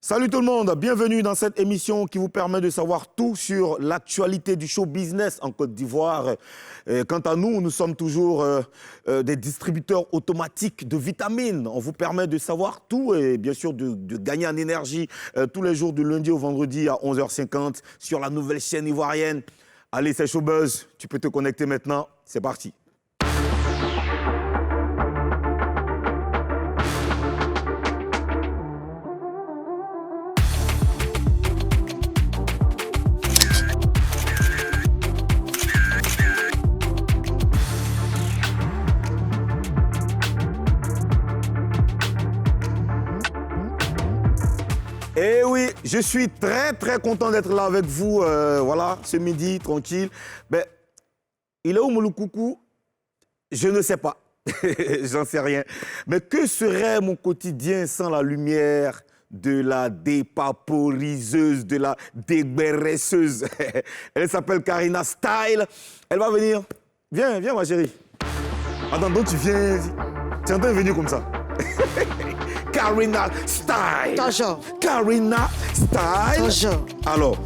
Salut tout le monde, bienvenue dans cette émission qui vous permet de savoir tout sur l'actualité du show business en Côte d'Ivoire. Quant à nous, nous sommes toujours des distributeurs automatiques de vitamines. On vous permet de savoir tout et bien sûr de gagner en énergie tous les jours du lundi au vendredi à 11h50 sur la nouvelle chaîne ivoirienne. Allez, c'est Showbuzz, tu peux te connecter maintenant, c'est parti. Eh oui, je suis très content d'être là avec vous, voilà, ce midi, tranquille. Ben, il est où Mouloukoukou? Je ne sais pas, j'en sais rien. Mais que serait mon quotidien sans la lumière de la dépaporiseuse, de la dégraisseuse? Elle s'appelle Karina Style, elle va venir. Viens ma chérie. Attends, donc tu viens, tu es en train de venir comme ça. Karina Style. Toujours. Karina Style. Toujours. Alors,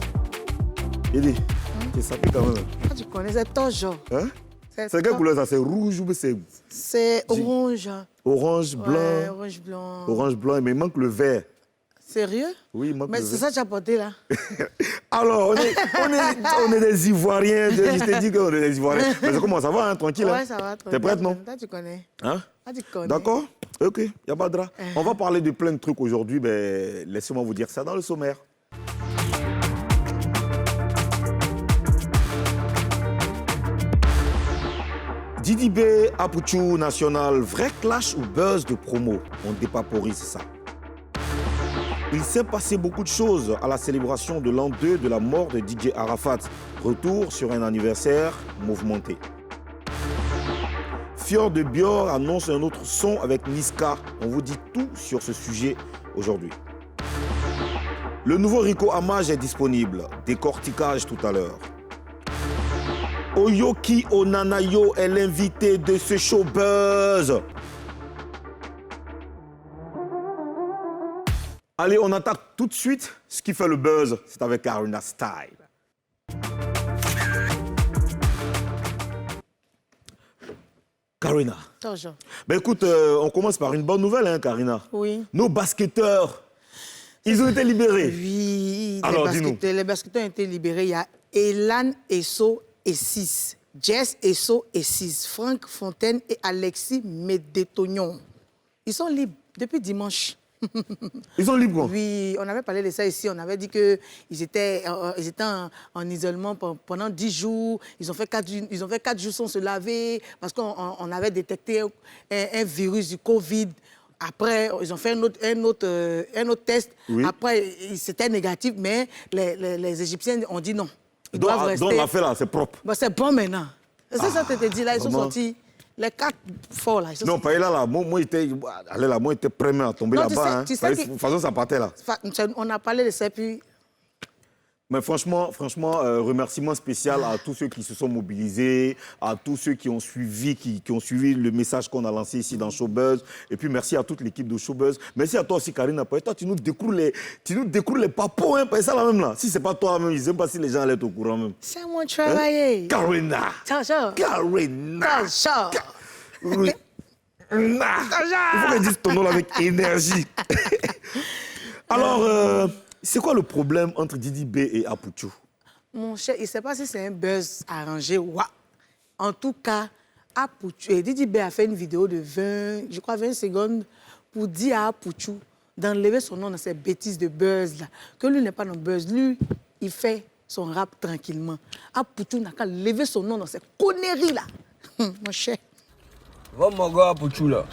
Eddie, tu sapé quand même. Ah, tu connais, c'est toujours. Hein? C'est quelle couleur ça? C'est rouge ou c'est... C'est orange. Orange, blanc. Ouais, orange, blanc. Orange, blanc, mais il manque le vert. Sérieux? Oui, il manque mais le c'est vert. ça que tu as porté là? Alors, on est des Ivoiriens. Je t'ai dit qu'on est des Ivoiriens. Mais comment ça va, hein, tranquille? Ouais, hein? ça va. T'es prête, non? Là, tu connais. Hein? Là, tu connais. D'accord? Ok, il n'y a pas de drap. On va parler de plein de trucs aujourd'hui. Ben, laissez-moi vous dire ça dans le sommaire. Didi B, Apuchou National, vrai clash ou buzz de promo? On dépaporise ça. Il s'est passé beaucoup de choses à la célébration de l'an 2 de la mort de DJ Arafat. Retour sur un anniversaire mouvementé. Fior de Bior annonce un autre son avec Niska. On vous dit tout sur ce sujet aujourd'hui. Le nouveau Rico Amage est disponible. Décortiquage tout à l'heure. Oyoki Onanayo est l'invité de ce show buzz. Allez, on attaque tout de suite ce qui fait le buzz. C'est avec Karina Style. Karina. Toujours. Ben écoute, on commence par une bonne nouvelle, hein, Karina. Oui. Nos basketteurs, ils ont été libérés. Oui. Alors, dis-nous. Les basketteurs ont été libérés. Il y a Elan Esso et 6. Jess Esso et 6. Franck Fontaine et Alexis Médétognon. Ils sont libres depuis dimanche. Ils sont libres, quoi. Oui, on avait parlé de ça ici. On avait dit qu'ils étaient en isolement pendant 10 jours. Ils ont fait 4 jours sans se laver parce qu'on avait détecté un virus du Covid. Après, ils ont fait un autre test. Oui. Après, c'était négatif, mais les Égyptiens ont dit non. Ils doivent rester. Donc l'affaire là, c'est propre. Bah, c'est bon maintenant. C'est ça que je te dis là. Ils sont sortis. Les 4 forts là. Non, pas là. Moi, j'étais prêt à tomber là-bas. Hein. De toute façon, ça partait là. On a parlé de ça, puis... Mais franchement, remerciement spécial à tous ceux qui se sont mobilisés, à tous ceux qui ont suivi, qui ont suivi le message qu'on a lancé ici dans Showbuzz. Et puis merci à toute l'équipe de Showbuzz. Merci à toi aussi, Karina. Toi, tu nous découles les papos, hein, pas ça là même là. Si c'est pas toi même, je ne sais pas si les gens allaient être au courant même. C'est mon travail. Hein? Karina. Toujours. Karina. Toujours. Oui. Il faut qu'elle dise ton nom là avec énergie. Alors, c'est quoi le problème entre Didi B et Apuchou? Mon cher, il ne sait pas si c'est un buzz arrangé ou... En tout cas, Didi B a fait une vidéo de 20 secondes pour dire à Apuchou d'enlever son nom dans ces bêtises de buzz là. Que lui n'est pas dans le buzz. Lui, il fait son rap tranquillement. Apuchou n'a qu'à lever son nom dans ces conneries là. Mon cher. Va mon gars Apuchou là.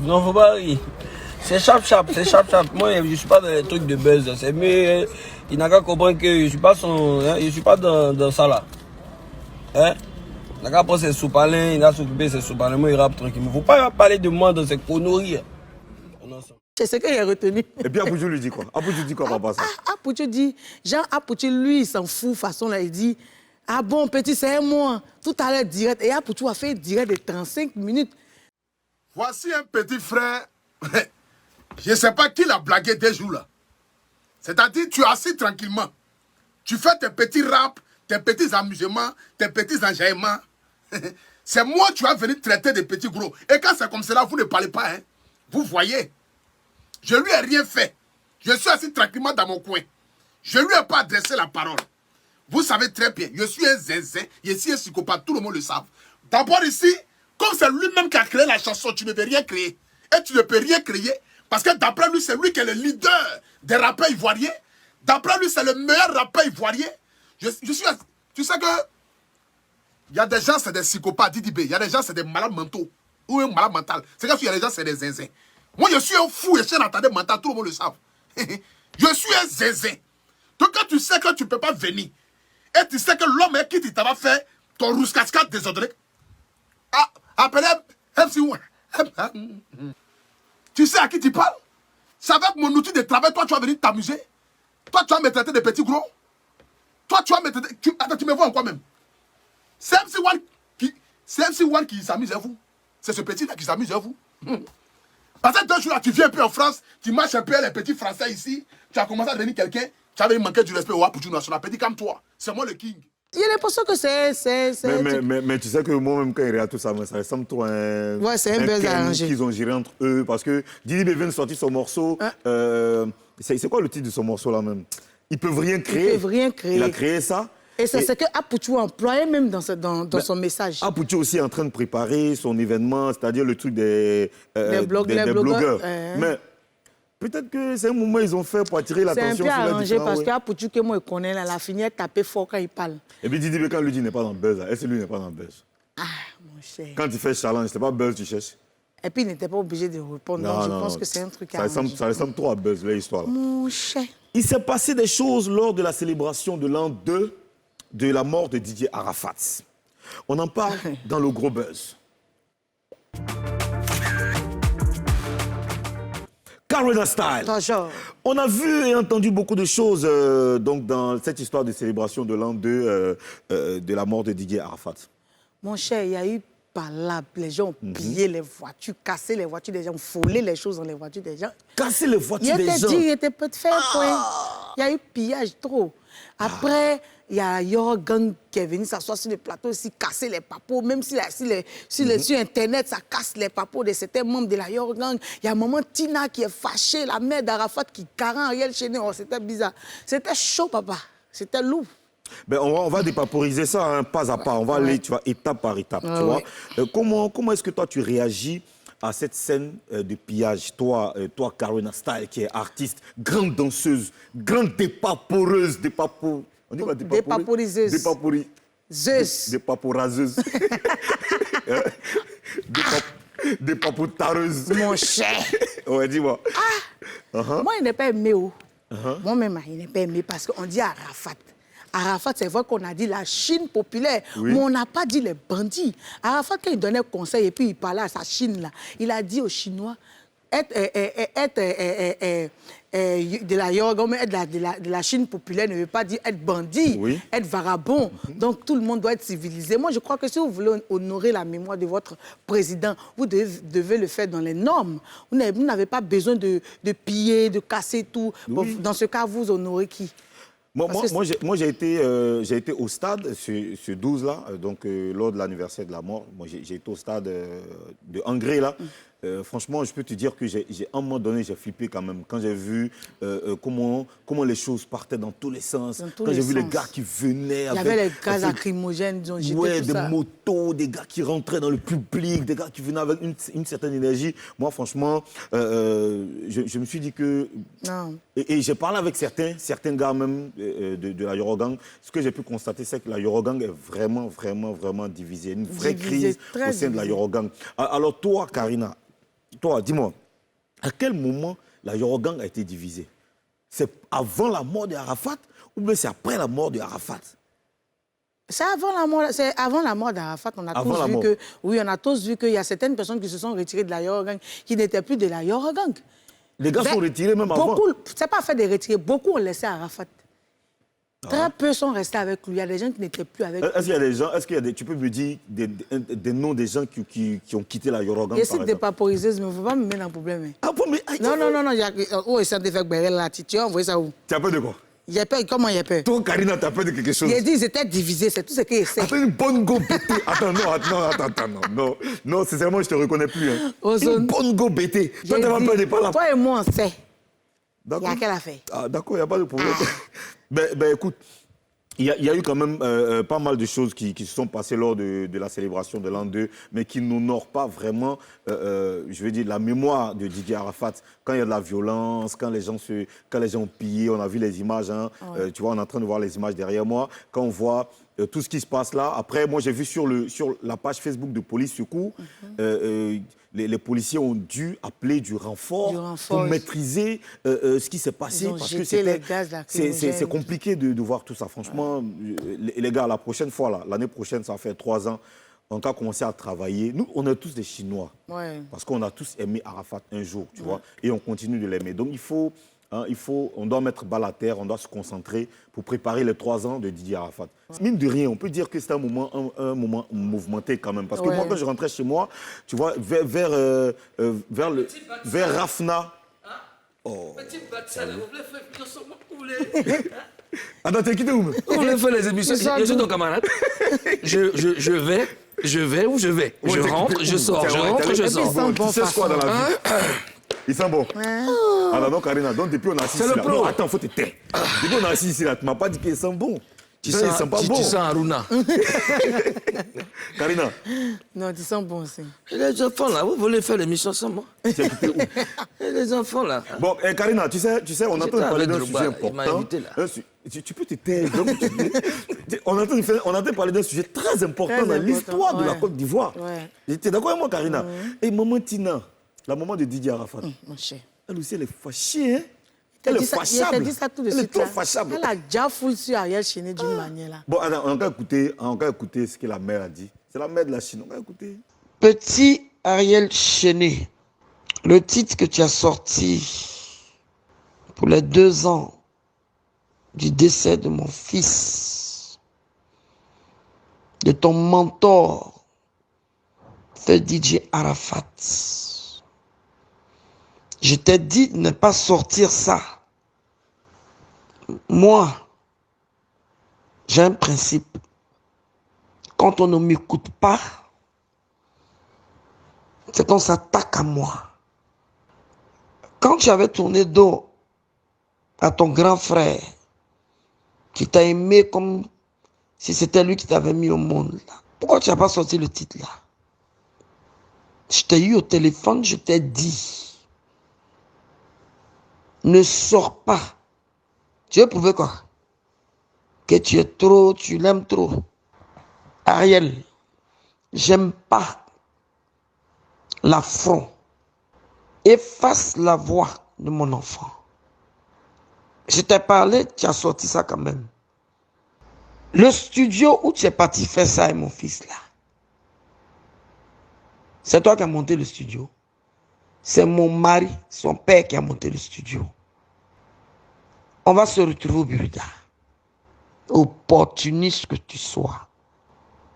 Non, faut pas rire. C'est sharp. Moi, je ne suis pas dans les trucs de buzz. C'est mieux. Il n'a qu'à comprendre que je ne suis pas dans ça là. Hein? Il n'a qu'à prendre ses soupalins, il a s'occuper de ses soupalins. Moi, il rappe tranquille. Il ne faut pas parler de moi dans ces conneries. C'est ce qu'il a retenu. Et puis Apuchou lui dit quoi? Apuchou dit quoi par rapport à ça? Apuchou dit, Apuchou, lui, il s'en fout. Façon là, il dit, ah bon, petit, c'est moi. Tout à l'heure, direct. Et Apuchou a fait direct de 35 minutes. Voici un petit frère Je ne sais pas qui l'a blagué des jours là. C'est-à-dire, tu es assis tranquillement. Tu fais tes petits raps, tes petits amusements, tes petits enjaillements. C'est moi tu vas venir traiter des petits gros. Et quand c'est comme cela, vous ne parlez pas. Hein? Vous voyez. Je lui ai rien fait. Je suis assis tranquillement dans mon coin. Je ne lui ai pas adressé la parole. Vous savez très bien, je suis un zinzin, je suis un psychopathe, tout le monde le sait. D'abord ici, comme c'est lui-même qui a créé la chanson, tu ne peux rien créer. Et tu ne peux rien créer, parce que d'après lui, c'est lui qui est le leader des rappeurs ivoiriens. D'après lui, c'est le meilleur rappeur ivoirien. Je suis... Tu sais que... Il y a des gens, c'est des psychopathes, Didi B. Il y a des gens, c'est des malades mentaux. Ou un malade mental. C'est qu'il y a des gens, c'est des zinzins. Moi, je suis un fou, je suis un attardé mental, tout le monde le sait. Je suis un zinzin. Donc quand tu sais que tu ne peux pas venir, et tu sais que l'homme qui t'avait fait ton rousse-cascade désordonné, appelez MC1. Tu sais à qui tu parles? C'est avec mon outil de travail, toi tu vas venir t'amuser. Toi tu vas me traiter de petit gros. Toi tu vas me traiter... Attends, tu me vois encore même. C'est MC1 qui s'amuse à vous. C'est ce petit-là qui s'amuse à vous. Parce que 2 jours là, tu viens un peu en France, tu marches un peu les petits Français ici, tu as commencé à devenir quelqu'un, tu as manqué du respect au Waputu National. Petit comme toi, c'est moi le king. Il y a l'impression que c'est... Mais tu sais que moi-même, quand il regarde tout ça, ça ressemble trop à un... Ouais, c'est un buzz arrangé. Qu'ils ont géré entre eux, parce que Didi B vient de sortir son morceau. C'est quoi le titre de son morceau là même? Ils peuvent rien créer. Ils peuvent rien créer. Il a créé ça. Et c'est ce que Apoutou employait même dans son message. Apoutou aussi est en train de préparer son événement, c'est-à-dire le truc des blogueurs. Mais peut-être que c'est un moment qu'ils ont fait pour attirer l'attention. C'est un peu arrangé parce qu'Apoutou, que moi je connais, là, la fini, elle tapait fort quand il parle. Et puis Didi B, quand lui dit n'est pas dans le buzz, est-ce que lui n'est pas dans le buzz? Ah, mon cher. Quand il fait challenge, c'est pas buzz tu cherches? Et puis il n'était pas obligé de répondre. Donc je pense que c'est un truc arrangé. Ça ressemble trop à buzz, l'histoire. Mon cher. Il s'est passé des choses lors de la célébration de l'an 2 de la mort de Didier Arafat. On en parle dans le gros buzz. Carina Style. Bonjour. On a vu et entendu beaucoup de choses donc dans cette histoire de célébration de l'an 2 de la mort de Didier Arafat. Mon cher, il y a eu palabre. Les gens ont pillé les voitures, cassé les voitures des gens, volé les choses dans les voitures des gens. Casser les voitures des gens. Il était peut-être fait. Il y a eu pillage trop. Après, il y a Yorgang qui est venu s'asseoir sur le plateau aussi, casser les papos. Même sur Internet, ça casse les papos de certains membres de la Yorgang. Il y a maman Tina qui est fâchée, la mère d'Arafat qui carre Ariel Chéné. Oh, c'était bizarre. C'était chaud, papa. C'était lourd. Ben, on va dépaporiser ça hein, pas à pas. On va aller tu vois, étape par étape. Tu vois. Comment est-ce que toi, tu réagis à cette scène de pillage? Toi, Carina Style, qui est artiste, grande danseuse, grande dépaporeuse, on dit quoi, Dépaporiseuse. Zeus. Dépaporaseuse. Dépapotareuse. Mon cher. Ouais, dis-moi. Moi, il n'est pas aimé. Moi-même, il n'est pas aimé parce qu'on dit Arafat. Arafat, c'est vrai qu'on a dit la Chine populaire, mais on n'a pas dit les bandits. Arafat, quand il donnait conseil et puis il parlait à sa Chine, là, il a dit aux Chinois, être de la Yorgom, de la Chine populaire ne veut pas dire être bandit, être vagabond. Donc tout le monde doit être civilisé. Moi, je crois que si vous voulez honorer la mémoire de votre président, vous devez le faire dans les normes. Vous n'avez pas besoin de piller, de casser tout. Dans ce cas, vous honorez qui? Moi, j'ai été au stade, ce 12-là, donc lors de l'anniversaire de la mort. Moi, j'ai été au stade de Angré, là. Franchement, je peux te dire que à un moment donné, j'ai flippé quand même. Quand j'ai vu comment les choses partaient dans tous les sens. Quand j'ai vu les gars qui venaient avec... Il y avait les gaz lacrymogènes, ils ont jeté tout ça. Des motos, des gars qui rentraient dans le public, des gars qui venaient avec une certaine énergie. Moi, franchement, je me suis dit que... Non. Et j'ai parlé avec certains gars même de la Yorogang. Ce que j'ai pu constater, c'est que la Yorogang est vraiment, vraiment, vraiment divisée. Une vraie crise au sein de la Yorogang. Alors toi, Carina, toi, dis-moi, à quel moment la Yorogang a été divisée? C'est avant la mort d'Arafat ou bien c'est après la mort d'Arafat? C'est avant la mort d'Arafat. On a tous vu qu'il y a certaines personnes qui se sont retirées de la Yorogang qui n'étaient plus de la Yorogang. Les gars sont retirés même avant. C'est pas fait de retirer. Beaucoup ont laissé Arafat. Très peu sont restés avec lui. Il y a des gens qui n'étaient plus avec lui. Est-ce qu'il y a des gens, tu peux me dire des noms des gens qui ont quitté la Yorogan, Je suis dépaporiseuse, mais il ne faut pas me mettre en problème. Hein. Ah bon, mais... Non. Oh, ça te fait guérir là. Tu as envoyé ça où? Tu as peur de quoi? Il y a peur. Comment il y a peur? Toi, Karina, tu as peur de quelque chose? Il a dit qu'ils étaient divisés, c'est tout ce qu'il sait. Attends, une bonne go bêtée. Attends, non, sincèrement, je te reconnais plus. Hein. Une bonne go bêtée. Toi, tu n'as pas peur de pas là. Toi et moi, on sait. Il y D'accord. a quelle affaire? Ah, d'accord, il n'y a pas de problème. Ben, écoute, il y a eu quand même pas mal de choses qui se sont passées lors de la célébration de l'an 2, mais qui n'honorent pas vraiment, je veux dire, la mémoire de Didier Arafat. Quand il y a de la violence, quand les gens ont pillé, on a vu les images, hein, ouais. Tu vois, on est en train de voir les images derrière moi. Quand on voit tout ce qui se passe là, après, moi j'ai vu sur la page Facebook de Police Secours, les policiers ont dû appeler du renfort pour maîtriser ce qui s'est passé. Parce que c'est compliqué de voir tout ça. Franchement, les gars, la prochaine fois, l'année prochaine, ça va faire 3 ans, on va commencer à travailler. Nous, on est tous des Chinois. Ouais. Parce qu'on a tous aimé Arafat un jour, tu vois, et on continue de l'aimer. Donc, on doit mettre balle à terre, on doit se concentrer pour préparer les 3 ans de Didier Arafat. Mine de rien, on peut dire que c'est un moment mouvementé quand même. Parce que moi, quand je rentrais chez moi, tu vois, vers Rafna. Oh. Attends, t'es quitté où? On voulait faire les émissions. Je suis ton camarade. Je vais où je vais. Je rentre, je sors. Je rentre, je sors. Tu sais quoi dans la vie? Ils sont bons. Alors non, Karina, donc depuis on a assis ici là. Non, attends, faut te taire. Depuis on a assis ici là, tu m'as pas dit qu'ils sont bons. Ils sont pas bons. Tu sens Aruna. Karina. Non, ils sont bons aussi. Et les enfants là, vous voulez faire l'émission sans moi? Tu as quitté où? Et les enfants là. Bon, Karina, tu sais, on entend parler d'un sujet important. Tu peux te taire. On entend parler d'un sujet très important dans l'histoire de la Côte d'Ivoire. Tu es d'accord avec moi, Karina? Et maman Tina, la maman de Didier Arafat, mon cher. Elle aussi, elle est fâchée, hein? Elle est fâchable. Elle dit ça tout de suite. Elle est trop fâchable. Elle a déjà foulé sur Ariel Chéné d'une manière là. Bon, attends, on va écouter ce que la mère a dit. C'est la mère de la Chine, on va écouter. Petit Ariel Chéné, le titre que tu as sorti pour les 2 ans du décès de mon fils, de ton mentor, c'est DJ Arafat. Je t'ai dit de ne pas sortir ça. Moi, j'ai un principe. Quand on ne m'écoute pas, c'est qu'on s'attaque à moi. Quand tu avais tourné dos à ton grand frère, qui t'a aimé comme si c'était lui qui t'avait mis au monde, là, pourquoi tu n'as pas sorti le titre là? Je t'ai eu au téléphone, je t'ai dit, ne sors pas. Tu veux prouver quoi? Que tu l'aimes trop. Ariel, j'aime pas l'affront. Efface la voix de mon enfant. Je t'ai parlé, tu as sorti ça quand même. Le studio où tu es parti faire ça avec mon fils là, c'est toi qui as monté le studio. C'est mon mari, son père qui a monté le studio. On va se retrouver au Burda. Opportuniste que tu sois,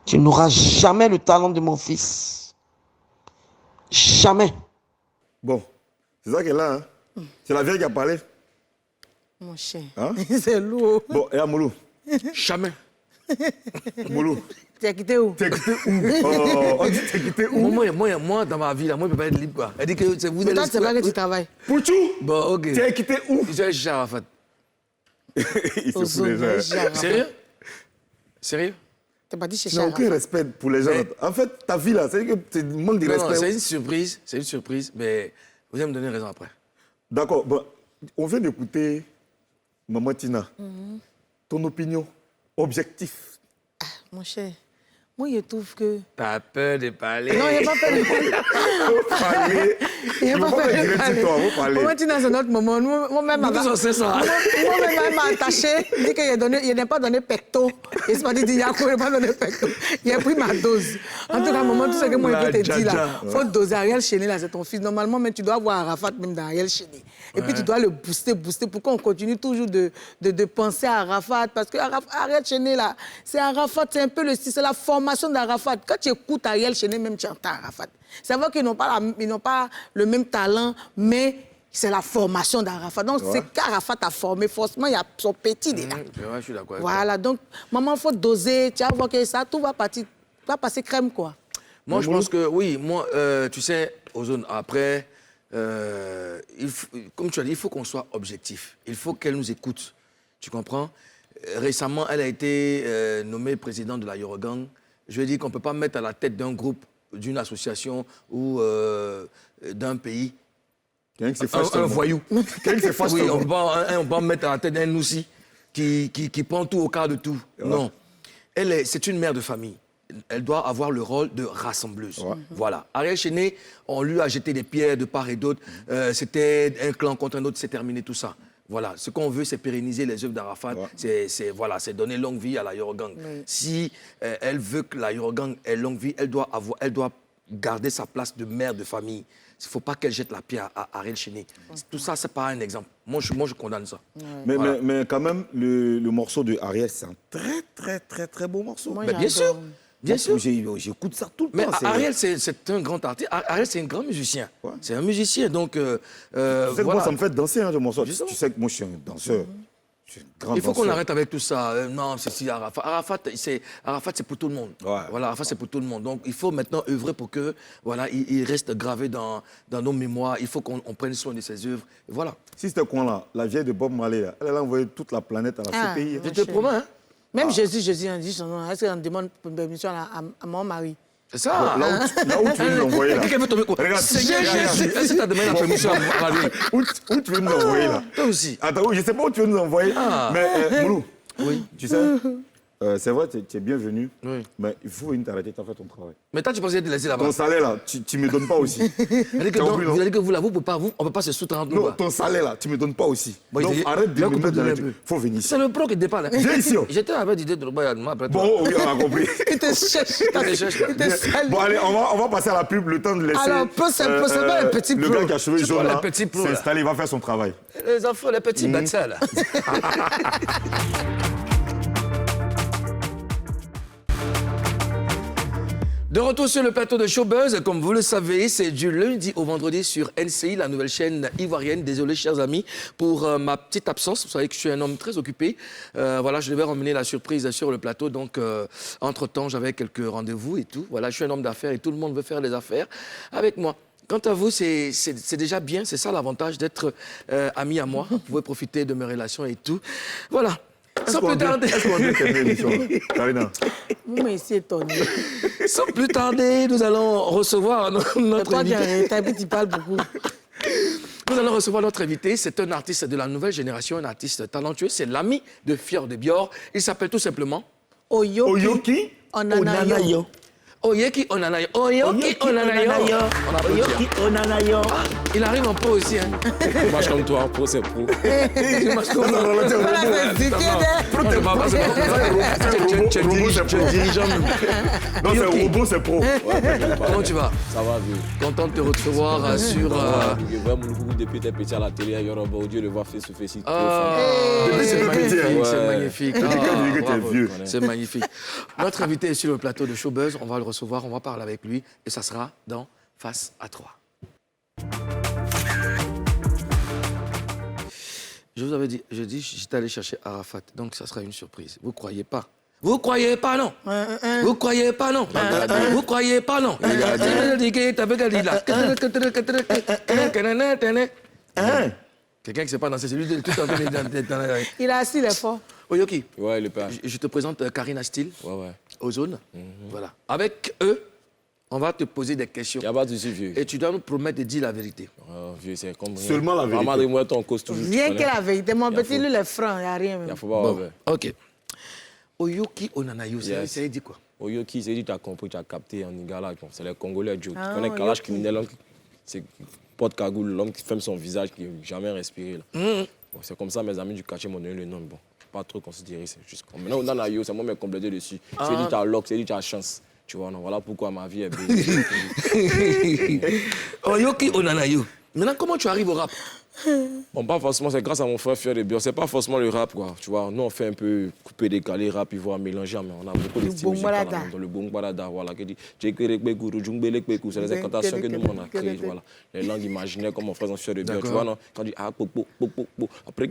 tu n'auras jamais le talent de mon fils. Jamais. Bon, c'est ça qu'elle a, hein? C'est la vieille qui a parlé. Mon cher, hein? C'est lourd. Bon, et à Moulou? Jamais. Moulou? Tu as quitté où? Tu as quitté où? On dit tu as quitté où? Moi, dans ma vie, là, moi, je ne peux pas être libre, quoi. Elle dit que c'est vous. Mais toi, tu sais pas que tu travailles. Pouchou? Bon, ok. Tu as quitté où? Je suis Arafat. Il se fout des gens. Sérieux? Sérieux? Tu n'as pas dit chez Tu n'as aucun respect pour les gens. En fait, ta vie, là, c'est que tu manques de respect. Non, c'est une surprise, mais vous allez me donner raison après. D'accord. Bon, on vient d'écouter Maman Tina. Ton opinion, objectif. Mon cher, Moi, je trouve que... T'as peur de parler. Non, il n'y a pas peur de parler. Il n'y a pas peur de parler. Moi, tu es dans un autre moment. Moi-même, elle m'a attaché. Il dit qu'il n'a pas donné pecto. Il m'a dit, il n'a pas donné pecto. Il a pris ma dose. En tout cas, maman, tout ce que moi, je peux te dire là, il faut doser. Ariel Cheney, là, c'est ton fils. Normalement, mais tu dois avoir Arafat même dans Ariel Cheney. Et puis, tu dois le booster. Pourquoi on continue toujours de penser à Arafat? Parce que Ariel Cheney, là, c'est Arafat, c'est un peu le style, c'est la formation d'Arafat. Quand tu écoutes Ariel Cheney, même tu entends Arafat. C'est vrai qu'ils n'ont pas le même talent, mais c'est la formation d'Arafat. Donc, c'est qu'Arafat a formé, forcément, il y a son petit dedans. Je suis d'accord. Voilà, donc, maman, il faut doser. Tu vas voir que ça, tout va passer crème, quoi. Moi, je pense que, oui, moi, tu sais, Ozone, après, comme tu as dit, il faut qu'on soit objectif. Il faut qu'elle nous écoute. Tu comprends? Récemment, elle a été nommée présidente de la Eurogang. Je veux dire qu'on ne peut pas mettre à la tête d'un groupe, d'une association ou d'un pays un voyou. Oui, on ne peut pas mettre à la tête d'un aussi qui prend tout au quart de tout. Ouais. Non. C'est une mère de famille. Elle doit avoir le rôle de rassembleuse. Ouais. Voilà. Ariel Cheney, on lui a jeté des pierres de part et d'autre. C'était un clan contre un autre, c'est terminé tout ça. Voilà. Ce qu'on veut, c'est pérenniser les œuvres d'Arafat. Ouais. C'est donner longue vie à la Eurogang. Oui. Si elle veut que la Eurogang ait longue vie, elle doit garder sa place de mère de famille. Il ne faut pas qu'elle jette la pierre à Ariel Cheney. Tout ça, ce n'est pas un exemple. Moi, je condamne ça. Ouais. Mais quand même, le morceau de Ariel, c'est un très beau morceau. Moi, bien sûr. Bien sûr. J'écoute ça tout le temps. Mais Ariel, c'est un grand artiste. Ariel, c'est un grand musicien. Ouais. C'est un musicien, donc... tu sais que moi, ça me fait danser, ce morceau. Tu sais que moi, je suis un danseur. Il faut qu'on arrête avec tout ça. Non, c'est si Arafat. Arafat, c'est pour tout le monde. Ouais. Voilà, Arafat, c'est pour tout le monde. Donc, il faut maintenant œuvrer pour que, voilà, il reste gravé dans nos mémoires. Il faut qu'on prenne soin de ses œuvres. Et voilà. Si c'était quoi, là, la vieille de Bob Marley, elle a envoyé toute la planète à la CPI. Je te promets, hein. Même Jésus a dit son nom. Est-ce qu'on demande permission à mon mari? C'est ça. Là où tu veux nous envoyer, là. Regarde, Seigneur Jésus, est-ce que tu as demandé la permission à Marie? Où tu veux nous envoyer, là? Toi aussi. Attends, je ne sais pas où tu veux nous envoyer. Mais, Moulou, oui. Tu sais, c'est vrai, tu es bienvenu. Oui. Mais il faut venir t'arrêter, tu as fait ton travail. Mais toi, tu pensais te laisser là-bas. Ton salaire, là, tu ne me donnes pas aussi. Vous avez dit que vous, on ne peut pas se soutenir entre nous. Non, ton salaire, là, tu ne me donnes pas aussi. Bon, donc, arrête de me mettre dans les trucs. Il faut venir ici. C'est le pro qui déparle. Viens ici. J'étais avec l'idée de le après toi. Bon, oui, on a compris. Il te cherche. Bon, allez, on va passer à la pub, le temps de laisser. Alors, c'est pas le petit pro. Le gars qui a cheveux jaunes, là, s'est installé, il va faire son travail. Les enfants, les petits bêtes, là. De retour sur le plateau de Showbuzz, comme vous le savez, c'est du lundi au vendredi sur NCI, la nouvelle chaîne ivoirienne. Désolé, chers amis, pour ma petite absence. Vous savez que je suis un homme très occupé. Voilà, je devais ramener la surprise sur le plateau. Donc, entre-temps, j'avais quelques rendez-vous et tout. Voilà, je suis un homme d'affaires et tout le monde veut faire des affaires avec moi. Quant à vous, c'est déjà bien. C'est ça l'avantage d'être ami à moi. Vous pouvez profiter de mes relations et tout. Voilà. Sans plus tarder. Est-ce qu'on dit quelle émission, Karina? Vous m'avez étonné. Sans plus tarder, nous allons recevoir notre invité. Tu parles beaucoup. Nous allons recevoir notre invité. C'est un artiste de la nouvelle génération, un artiste talentueux. C'est l'ami de Fior de Bior. Il s'appelle tout simplement Oyoki Onanayo. Oyeki Onanayo. Oyoki Onanayo. Oyoki Onanayo. Il arrive en pro aussi. Hein. Il marche comme toi, pro c'est pro. Il marche comme toi. Tu es dirigeant même. Non, c'est robot, c'est pro. Comment tu vas? Ça va, vieux. Content de te recevoir sur... Depuis tes petits à la télé, il y aura beau Dieu le voir face to face. C'est magnifique. C'est magnifique. Notre invité est sur le plateau de Showbuzz. On va le recevoir, on va parler avec lui. Et ça sera dans Face à 3. Je vous avais dit, j'étais allé chercher Arafat, donc ça sera une surprise. Vous croyez pas? Vous croyez pas, non? Vous croyez pas, non? Vous croyez pas, non? Quelqu'un qui ne sait pas danser, c'est lui tout en train. Il a assis les forts. Oyoki, ouais, le père. Je te présente Karina Steele, Ozone. Voilà. Avec eux, on va te poser des questions. Il n'y a pas de souci, vieux. Et tu dois nous promettre de dire la vérité. Vieux, c'est comme rien. Seulement la vérité. Maman, moi, ton cause toujours. Rien que la vérité. Mon petit, lui, il est franc, il n'y a rien. Il faut pas bon, ok. Oyoki Onanayo, ça dit quoi? Oyoki, c'est dit, tu as compris, tu as capté en Igala. C'est les Congolais, Joe. Ah, Tu connais Kalash Oyoki. criminel, l'homme qui porte cagoule, l'homme qui ferme son visage, qui n'a jamais respiré. Bon, c'est comme ça, mes amis du quartier m'ont donné le nom. Bon, pas trop considéré, c'est juste comme. Maintenant, on a Nayo, c'est moi qui m'ai complété dessus. C'est dit, tu as lock, c'est dit, tu as chance. Tu vois, non, voilà pourquoi ma vie est belle. Oyoki Onanayo. Maintenant, comment tu arrives au rap? Bon, pas forcément, c'est grâce à mon frère Fier de Bio. C'est pas forcément le rap, quoi. Tu vois, nous, on fait un peu coupé, décalé, rap, ivoire, mélangé, mais on a beaucoup de styles musicaux. Dans le Bong Balada, voilà. C'est les incantations que nous, on a créées, voilà. Les langues imaginaires, comme mon frère Fier de Bio, tu vois, non. Quand on dit, ah, popo, popo, popo. Après,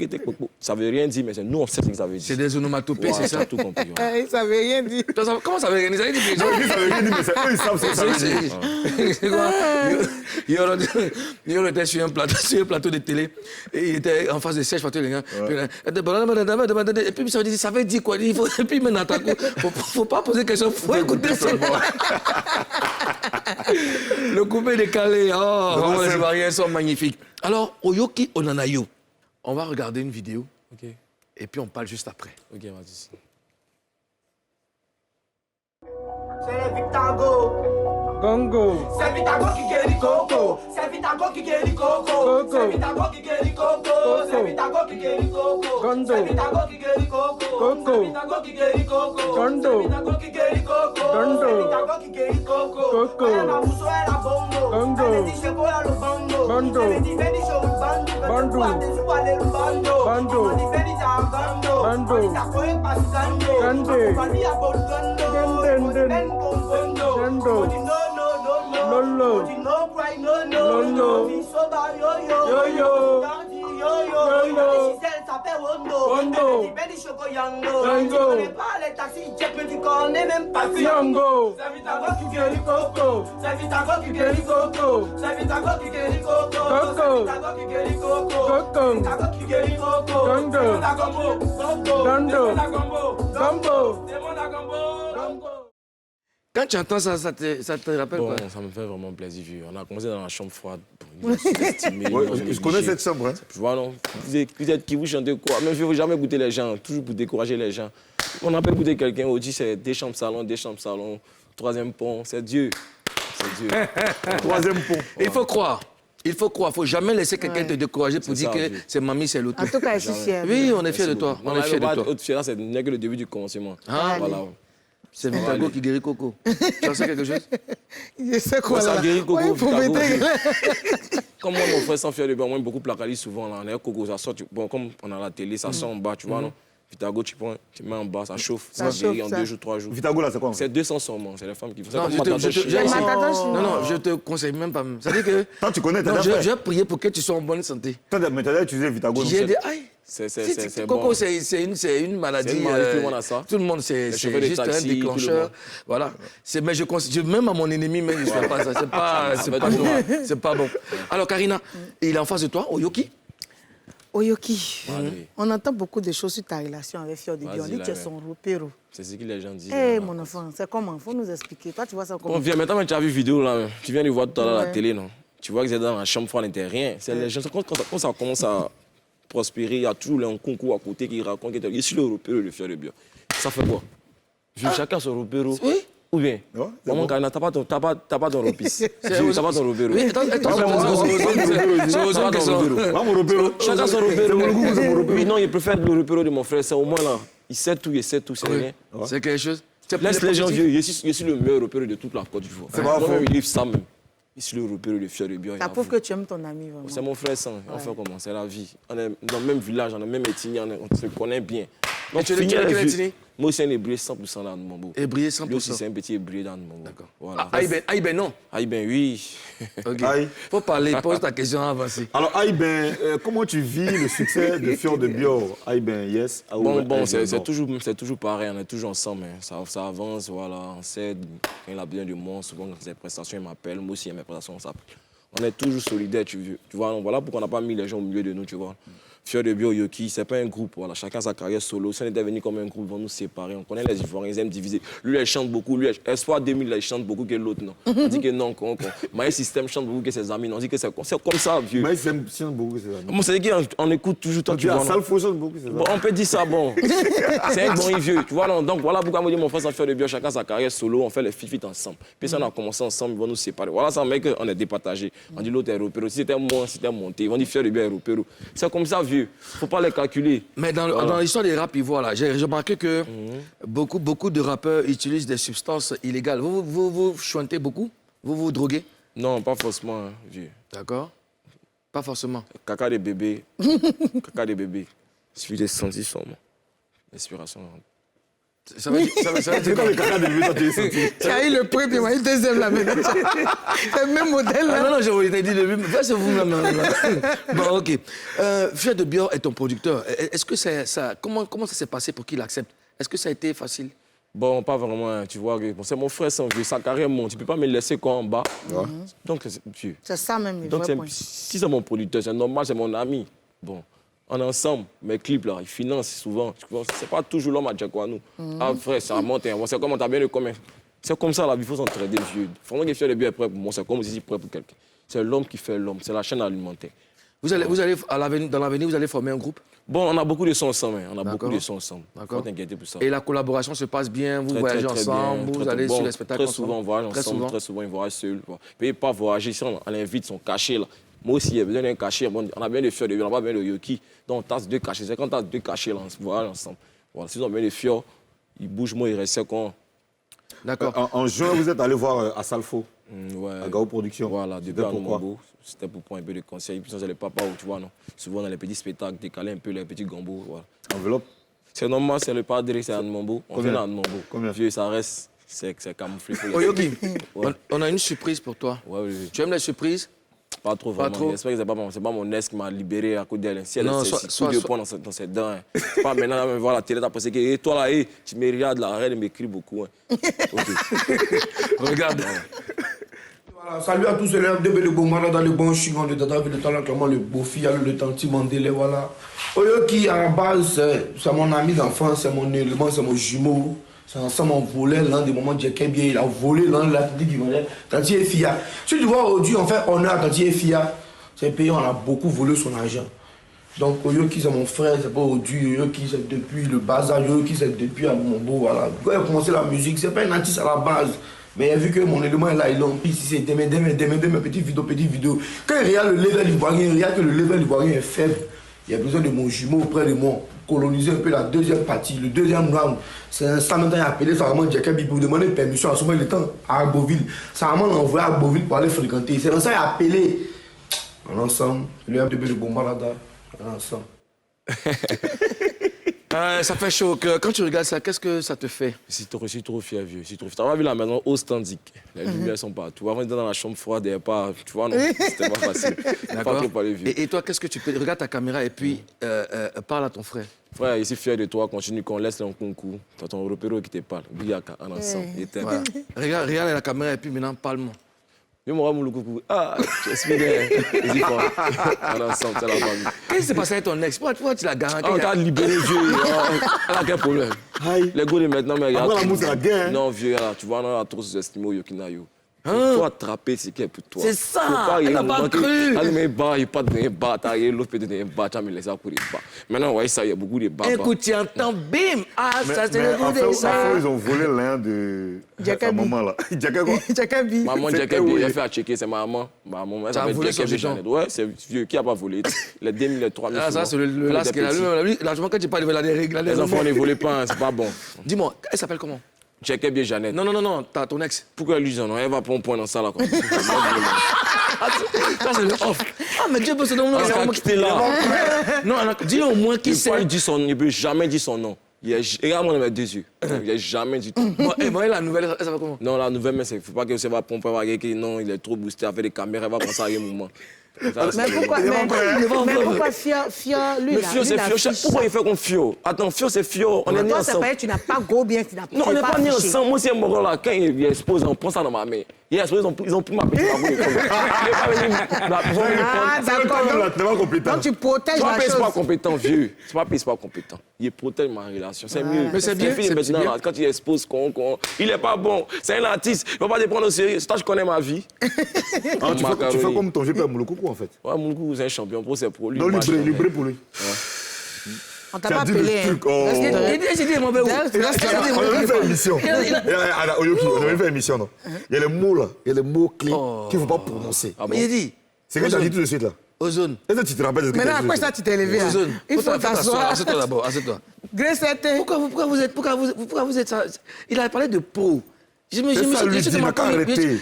ça veut rien dire, mais nous, on sait ce que ça veut dire. C'est des onomatopées, Voilà, c'est ça? tout compris. Voilà. Il savait rien dire. Comment ça veut rien dire? Ça veut dire que les gens- Ça veut rien dire, mais c'est eux, ils savent ce que ça veut dire. C'est quoi? Yo était sur un plateau de télé et il était en face de Serge Fatou, les gars. Et puis ça veut dire quoi? Et puis maintenant, faut pas poser question, faut écouter seulement. Le coupé décalé, oh, vraiment, les Ivoiriens sont magnifiques. Alors, Oyoki Onanayo, on va regarder une vidéo Ok, et puis on parle juste après. ok, vas-y. C'est le Vitago. Congo. C'est Vitago qui guérit Coco. C'est Vitago qui guérit Coco. C'est Vitago qui guérit Coco. C'est Vitago qui guérit Coco. Gondo. C'est Vitago qui guérit Coco. Coco. C'est Vitago qui guérit Coco. Gondo. C'est Vitago qui guérit Coco. Gondo. C'est Vitago qui guérit Coco. Coco. Elle a la mousso, elle a bongo. Gondo. Elle dit chebo, elle a le bando. Gondo. Elle dit veni show le bando. Bando. Elle dit aller le bando. Bando. Elle dit veni ta bando. Bando. Elle dit ta koe pas gando. Gande. Elle dit a bon gando. Den. Ben bongo. Gando. Elle dit no. Lolo. No cry, no. Lolo. Soba yo-yo. Yo-yo. Dandy yo-yo. Yo-yo. Elle s'appelle Wondo. Wondo. Elle dit Benny Choco Yango. Yango. Tu connais pas les taxis, Jack, mais tu connais même pas Yango. C'est Vitago qui guérit Coco. C'est Vitago qui guérit Coco. C'est Vitago qui guérit Coco. Coco. C'est Vitago qui guérit Coco. Coco. Vitago qui guérit Coco. Gondo. C'est mon agombo. Gondo. Gondo. C'est mon agombo. Gombo. C'est mon agombo. Quand tu entends ça, ça te rappelle Bon, quoi? ça me fait vraiment plaisir. On a commencé dans la chambre froide. Ils nous ont sous-estimés, ils Ouais, nous ont je négligés. connais cette chambre. Hein. Tu vois, non? Vous êtes qui, vous chantez quoi? Même il ne faut jamais goûter les gens, toujours pour décourager les gens. On n'a pas écouté quelqu'un, on dit c'est des chambres salon, troisième pont, c'est Dieu. C'est Dieu. Troisième pont. Il faut croire. Il faut croire. Il ne faut jamais laisser quelqu'un te décourager pour C'est dire ça, que oui. c'est mamie, c'est l'autre. En tout cas, je suis fière. Oui, on est fiers de toi. Non, On est fiers de toi. Autre fier, c'est n'est que le début du commencement. Ah, Voilà. c'est Vitago qui guérit Coco. Tu en sais quelque chose? Je sais quoi Ça là. guérit Coco, Ouais, il faut Vitago. péter. Comme moi, mon frère sans fier de bien, moi, beaucoup placalise souvent. Là, on est Coco, ça sort. Bon, comme on a la télé, ça sort en bas, tu vois, non? Vitago, tu prends, tu mets en bas, ça chauffe. Ça Ça guérit chauffe, en ça. 2 jours, 3 jours. Vitago, là, c'est quoi? C'est 200 seulement, c'est les femmes qui font ça. Non, Comme je te- Matador je te- Chine. j'ai- Matador Chine. Non, je te conseille même pas. Ça veut dire que. Toi, tu connais, t'as Non, déjà je fait. vais prier pour que tu sois en bonne santé. Toi, mais t'as déjà utilisé Vitago. J'ai non? dit, aïe. C'est Coco, bon. c'est une maladie. C'est une maladie, tout le monde a ça. Tout le monde, c'est Les chauffeurs de juste taxi, un tout le déclencheur. monde. Voilà. Mais je conseille, même à mon ennemi, même, je ne fais pas ça. C'est pas, Ça c'est va pas être bon. noir. C'est pas bon. Alors, Karina, il est en face de toi, Oyoki. Oyoki, Allez. on entend beaucoup de choses sur ta relation avec Fior de Bio. On Vas-y, dit là, que tu es ouais. son repéro. C'est ce que les gens disent. Eh, là. mon enfant, c'est comment? Faut nous expliquer. Toi, tu vois ça On comment? vient maintenant, tu as vu vidéo là, tu viens de voir tout à l'heure à la Ouais. télé, non? Tu vois que c'est dans la chambre froide, n'était rien. C'est les gens, quand ça commence à prospérer, il y a toujours un concours à côté qui raconte que je suis le repère le fier de Bio. Ça fait quoi? Chacun son repère. Oui. Ou bien, Ouais, c'est maman, bon. Karina, t'as pas ton repère. T'as pas ton repère. Oui, attends, Ah, mon repéro. Chacun son repère. C'est mon goût, c'est mon repéro. Oui, non, il préfère le repère de mon frère. C'est au moins là. Il sait tout, c'est rien. C'est quelque chose. Laisse les gens vieux. Je suis le meilleur repère de toute la Côte d'Ivoire. C'est pas faux. Moi-même, il livre ça même. Je suis le repère de fier de Bio. Ça prouve que tu aimes ton ami, vraiment. C'est mon frère sang, on fait comment? C'est la vie. On est dans le même village, on est dans le même ethnie, on se connaît bien. Et tu es de finir quelle les vieux- ethnie? Moi, c'est un hébreu 100% dans mon beau. Hébreu Lui aussi, 100%. c'est un petit hébreu dans mon beau. D'accord. Voilà. Ah, ben non. Ah, ben oui. Ok. Aïe. Faut parler, pose ta question avant avancer. Alors, Aïben, comment tu vis le succès de Fior de Bio? Aïben, yes. Ah, Bon, ouais, bon, Aïben, c'est non. toujours pareil, on est toujours ensemble. Hein. Ça avance, voilà. On sait quand il a besoin de moi, souvent quand ses prestations, il m'appelle. Moi aussi, il y a mes prestations, on s'appelle. On est toujours solidaires, tu vois. Donc, voilà pourquoi on n'a pas mis les gens au milieu de nous, tu vois. Fier de Bio Yoki, c'est pas un groupe, voilà, chacun sa carrière solo. Si on était venu comme un groupe, ils vont nous séparer. On connaît les Ivoiriens, ils aiment diviser. Lui, il chante beaucoup, lui, Espoir 2000, il chante beaucoup que l'autre, non. On dit que non, Maïs System chante beaucoup que ses amis, non. On dit que c'est comme ça, vieux. Maïs System chante beaucoup que ses amis. Bon, c'est qu'on écoute toujours, toi, tu vois. Salfo chante beaucoup que ses amis. Bon, on peut dire ça, bon. C'est un bon vieux, tu vois, non. Donc voilà pourquoi moi dis mon frère, ça fait de Bio, chacun sa carrière solo, on fait les fit ensemble. Puis si on a commencé ensemble, ils vont nous séparer. Voilà, ça, mec, on est départagé. On dit l'autre est européen. Si c'était moi, c'était monté. Ils vont dire Fier de Bio européen. C'est comme ça, vieux. Faut pas les calculer. Mais dans l'histoire des rap ivoires, là, j'ai remarqué que beaucoup de rappeurs utilisent des substances illégales. Vous chantez beaucoup? Vous droguez? Non, pas forcément, vieux. D'accord. Pas forcément. Caca de bébé. Caca de bébé. Il suffit de sentir son nom. L'inspiration. Ça va dire Dans le caca de bébé, toi, tu es senti. Tu as eu le premier, moi, le deuxième là maintenant. C'est le même modèle là. Non, j'ai dit le même. C'est vous-même. Bon, ok. Fier de Bio est ton producteur. Est-ce que ça, comment ça s'est passé pour qu'il accepte? Est-ce que ça a été facile? Bon, pas vraiment, tu vois. Bon, c'est mon frère, sans vieux, sa carrière monte. Tu ne peux pas me laisser quoi en bas. Donc, vieux. C'est ça même, le Donc, vrai point. si c'est mon producteur, c'est normal, c'est mon ami. Bon, on est ensemble. Mes clips, là, ils financent souvent. C'est pas toujours l'homme à dire quoi, nous. Ah, frère, ça monte. C'est comme on t'a bien le commun. C'est comme ça, la vie, il faut s'entraider, vieux. Franchement, que Fier de Bio est prêt pour moi, c'est comme si prêt pour quelqu'un. C'est l'homme qui fait l'homme, c'est la chaîne alimentaire. Vous allez dans l'avenir, vous allez former un groupe? Bon, on a beaucoup de sons ensemble. On a D'accord. beaucoup de sons ensemble. D'accord. Faut t'inquiéter pour ça. Et la collaboration se passe bien? Vous voyagez ensemble? Vous allez sur les spectacles Très souvent, on voyage ensemble. Très souvent, on voyage seul. Puis pas voyager, si on l'invite, son cachet là. Moi aussi, il y a besoin d'un cachet. Bon, on a bien des Fier de Bio, on a pas bien de Yoki. Donc, on tasse deux cachets. C'est quand on a deux cachets là, on voyage ensemble. Voilà, si on a bien des Fier, ils bougent, moi, ils restent quand. D'accord. En juin, vous êtes allé voir à Salfo, Ouais. à Gao Production. Voilà, C'était depuis pourquoi? C'était pour prendre un peu de conseils. Puis ça, c'est les papas où tu vois, non. Souvent, dans les petits spectacles, décaler un peu les petits gambos. Voilà. Enveloppe. C'est normal, c'est le padre, c'est Anne-Mambo. On Combien? vient d'Anne-Mambo. Combien? Vieux, ça reste, c'est camouflé. Oyoki, Ouais. on a une surprise pour toi. Ouais, oui, oui. Tu aimes les surprises? Pas trop, Pas vraiment. trop. J'espère que c'est pas mon ex qui m'a libéré à cause d'elle. Si elle Non, a soit- de poing dans ses dents. Hein. C'est pas maintenant, elle me voit la télé, t'as pensé que hey, toi là, tu me regardes là, elle m'écrit beaucoup. Hein. Ok. Regarde. Voilà, salut à tous les élèves de Belebomara dans le bon chigon de Dada le talent clairement le beau-fils, le tanti Mandela, voilà. Oyoki à la base, c'est mon ami d'enfance, c'est mon élément, c'est mon jumeau. C'est ensemble on volait l'un des moments de bien, il a volé l'un de la tante qui venait, Tanti et Fia. Si tu vois aujourd'hui on fait honneur à Tanti et Fia, c'est un pays où on a beaucoup volé son argent. Donc Oyoki c'est mon frère, c'est pas aujourd'hui, Oyoki c'est depuis le bazar, Oyoki c'est depuis à Mombo, voilà. Quand il a commencé la musique, c'est pas un artiste à la base. Mais il a vu que mon élément est là, il l'a pris, si c'est demain, petite vidéo. Quand il regarde le level ivoirien, il regarde que le level ivoirien est faible. Il y a besoin de mon jumeau auprès de moi, coloniser un peu la deuxième partie, le deuxième round. C'est un ça maintenant il a appelé Sarament Djakabi pour demander permission à ce moment il était à Agboville. Sarament l'a envoyé à Agboville pour aller fréquenter. C'est dans ça qu'il a appelé. On est ensemble, le MDB de Bombarada, on est ensemble. Ça fait chaud au cœur. Quand tu regardes ça, qu'est-ce que ça te fait? Je suis trop fier, vieux. Tu as vu la maison au standique. Les lumières sont partout. Avant, on était dans la chambre froide, et pas, tu vois, non, c'était pas facile. Pas trop parler, vieux. Et toi, qu'est-ce que tu peux... Regarde ta caméra et puis parle à ton frère. Frère, je suis fier de toi. Continue qu'on laisse le concours. T'as ton repéro qui te parle. Biaka, en ensemble. Voilà. Regarde la caméra et puis maintenant, parle-moi. Je me coucou. Ah, tu es fidèle. Vas-y, fort. En ensemble, c'est la famille. Qu'est-ce qui s'est passé avec ton ex? Pourquoi tu l'as garanti? On t'a libéré, vieux. Elle a quel problème? Les gars de maintenant, mais regarde. Après l'amour, c'est la guerre. Non, vieux, là, tu vois, on a trop sous-estimé au Yokinayo. Faut attraper ce qui est pour toi. C'est ça, elle n'a pas cru. Elle m'a pas, il n'y a pas de bas, t'as l'autre peut donner un bas, tu as mis les arts pour les bas. Maintenant, ouais, ça, il y a beaucoup de bas. Écoute, tu entends, bim! Ah, ça, c'est le goût Mais de ça. ils ont volé l'un de sa maman là. Jakabi. Maman Jakabi, elle fait à checker, c'est maman. Maman, elle s'appelle Jakabi Janet. Ouais, c'est vieux, qui n'a pas volé? Les 2000, les 3000. Ah, ça, c'est le lasque. Largement, quand tu parles, il a des règles. Les enfants, on ne volait pas, c'est pas bon. Dis-moi, elle s'appelle comment? Jakabi Janet. Non, t'as ton ex. Pourquoi lui, non? Elle va prendre un point dans ça là. Ça, c'est le off. Ah, mais Dieu peut se donner un nom. Quitter là. Non, dis-le au moins qui c'est. Il ne peut jamais dire son nom. Regarde-moi dans mes deux yeux. Il n'a jamais dit tout. Bon, la nouvelle, elle s'appelle comment? Non, la nouvelle, mais il ne faut pas que ça va pomper, non, il est trop boosté avec des caméras, elle va penser à un moment. Mais pourquoi Fio, lui, Mais là, Fio, c'est Fio. Pourquoi il fait comme Fio? Attends, Fio, c'est Fio. On est nés ensemble. Tu n'as pas gros bien, tu n'as pas. Non, on n'est pas nés ensemble. Moi, c'est mon là. Quand il expose, on prend ça dans ma main. Il expose, ils ont pris ma petite babouille. Il n'est pas venu. Ah, d'accord. Donc tu protèges la chose. C'est pas compétent, vieux. C'est pas compétent. Il protège ma relation. C'est mieux. Mais c'est bien. Maintenant, quand il expose, il n'est pas bon. C'est un artiste. Il ne va pas te prendre au sérieux. C'est toi, je connais ma vie. Tu fais comme ton GP Moulokoukou, en fait. Ouais, Moulokoukou, c'est un champion. Pour c'est pour lui. Non, libre pour lui. On t'a pas appelé. J'ai dit, mon bébé. On a même fait une émission. On a même fait une émission, non? Il y a les mots, là. Il y a les mots clés qu'il ne faut pas prononcer. Mais il dit. C'est que tu as dit tout de suite, là. Ozone. Est-ce que tu te rappelles de ce que tu as dit? Maintenant, après ça, tu t'es levé. Ozone. Il faut t'asseoir. Assieds-toi d'abord, assieds-toi. Pourquoi vous êtes ça? Il a parlé de peau. Je me suis dit,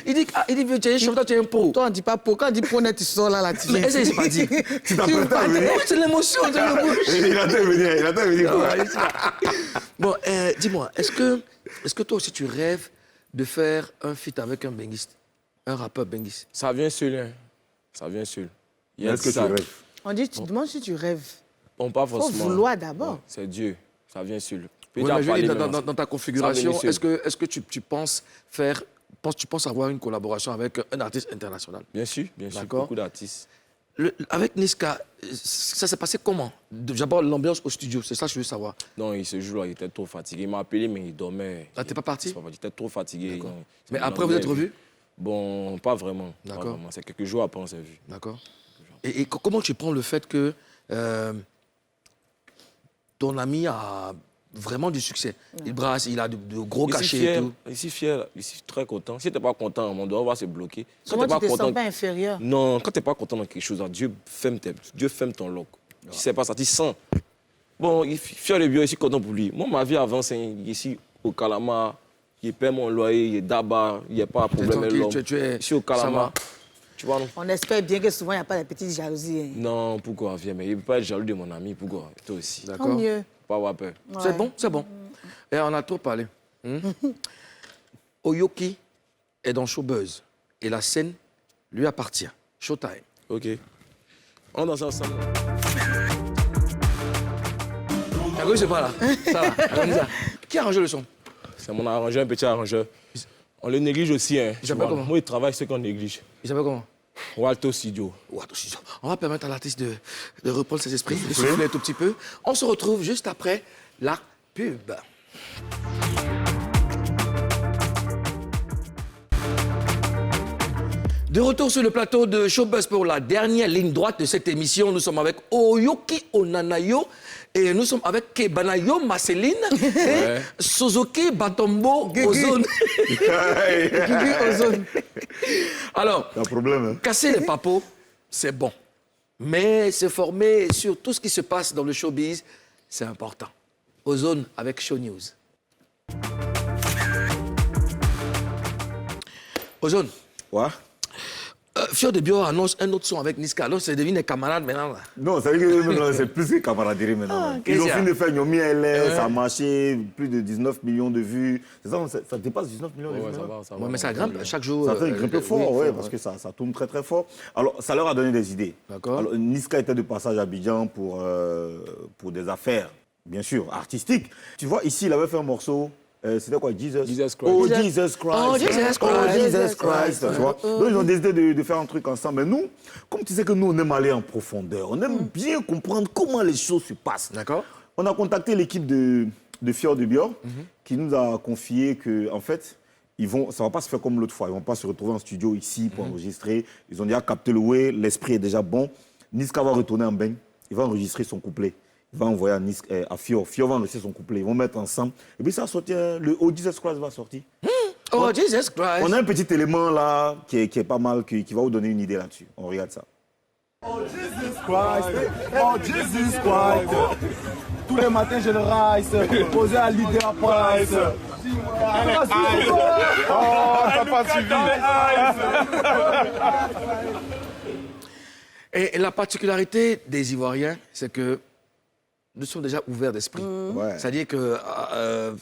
il dit, tu es un chanteur, tu es un pro. Toi, on ne dit pas pro. Quand on dit pro net, tu sors là, tu mais est-ce que c'est pas dit? Tu t'apprêtes à venir. C'est l'émotion de la bouche. Il a terminé. Bon, dis-moi, est-ce que toi aussi tu rêves de faire un feat avec un benguiste, un rappeur benguiste? Ça vient seul, hein. Ça vient seul. Est-ce que tu rêves? On dit, tu demandes si tu rêves. Bon, pas Il faut forcément. vouloir d'abord. Ouais, c'est Dieu. Ça vient seul. Oui, mais je veux dire, dans ta configuration, est-ce que tu penses avoir une collaboration avec un artiste international? Bien sûr, beaucoup d'artistes. Avec Niska, ça s'est passé comment? D'abord, l'ambiance au studio, c'est ça que je veux savoir. Non, ce jour-là, il était trop fatigué. Il m'a appelé, mais il dormait. Ah, t'es pas parti? Il était trop fatigué. Mais après, vous êtes revus? Bon, pas vraiment. D'accord. C'est quelques jours après, on s'est vus. D'accord. Et comment tu prends le fait que ton ami a vraiment du succès? Il brasse, il a de gros cachets et tout. Je suis fier, je suis très content. Si tu n'es pas content, on va se bloquer. Comment tu te sens pas inférieur? Non, quand tu n'es pas content dans quelque chose, Dieu ferme ton loc. Tu sais pas ça, tu sens. Bon, il est fier de bio, je suis content pour lui. Moi, ma vie avance, ici au Kalama, il paie mon loyer, il est d'abord, il n'y a pas de problème avec l'homme. Je suis au Kalama. Tu vois, non? On espère bien que souvent, il n'y a pas de petites jalousies. Hein. Non, pourquoi, viens, mais il ne peut pas être jaloux de mon ami, pourquoi? Toi aussi. D'accord. Tant mieux. Pas avoir peur. Ouais. C'est bon. Et on a trop parlé. Oyoki est dans Showbuzz et la scène lui appartient. Showtime. Ok. On danse ensemble. La gauche, c'est pas là. Ça va. Qui a arrangé le son? C'est mon arrangeur, un petit arrangeur. On le néglige aussi. Hein. Il s'appelle comment? Moi, il travaille ce qu'on néglige. Il s'appelle comment? Walto Sidio. On va permettre à l'artiste de reprendre ses esprits, de souffler un tout petit peu. On se retrouve juste après la pub. De retour sur le plateau de Showbuzz pour la dernière ligne droite de cette émission. Nous sommes avec Oyoki Onanayo et nous sommes avec Kebanayo Marceline et Suzuki Batombo Ozone. Ozone. Alors, casser les papos, c'est bon. Mais se former sur tout ce qui se passe dans le showbiz, c'est important. Ozone avec Show News. Ozone. Ouais. Fio de Bio annonce un autre son avec Niska. Alors, c'est devenu des camarades maintenant. Là. Non, ça veut dire que c'est plus que camaraderie maintenant. Ils ont fini de faire Nyomi LS, ça a marché, plus de 19 millions de vues. Ça dépasse 19 millions de vues. Ça va, mais ça grimpe chaque jour. Ça fait grimper fort, oui, parce que ça tourne très très fort. Alors, ça leur a donné des idées. D'accord. Alors, Niska était de passage à Abidjan pour des affaires, bien sûr, artistiques. Tu vois, ici, il avait fait un morceau. C'était quoi? Jesus Christ. Oh, Jesus Christ. Oh, Jesus Christ. Tu vois? Donc, ils ont décidé de faire un truc ensemble. Mais nous, comme tu sais que nous, on aime aller en profondeur, on aime bien comprendre comment les choses se passent. D'accord. On a contacté l'équipe de Fior de Bior, qui nous a confié que, en fait, ça ne va pas se faire comme l'autre fois. Ils ne vont pas se retrouver en studio ici pour enregistrer. Ils ont déjà capté le way, l'esprit est déjà bon. Niska va retourner en bain, il va enregistrer son couplet. Il va envoyer à Fior. Fior va enregistrer son couplet. Ils vont mettre ensemble. Et puis ça va sortir. Le Oh Jesus Christ va sortir. Oh Jesus Christ. On a un petit élément là qui est pas mal, qui va vous donner une idée là-dessus. On regarde ça. Oh Jesus Christ. Oh Jesus Christ. Tous les matins je le rise. Posé à Leader Price. Oh, t'as pas suivi. Et la particularité des Ivoiriens, c'est que nous sommes déjà ouverts d'esprit. Ouais. C'est-à-dire que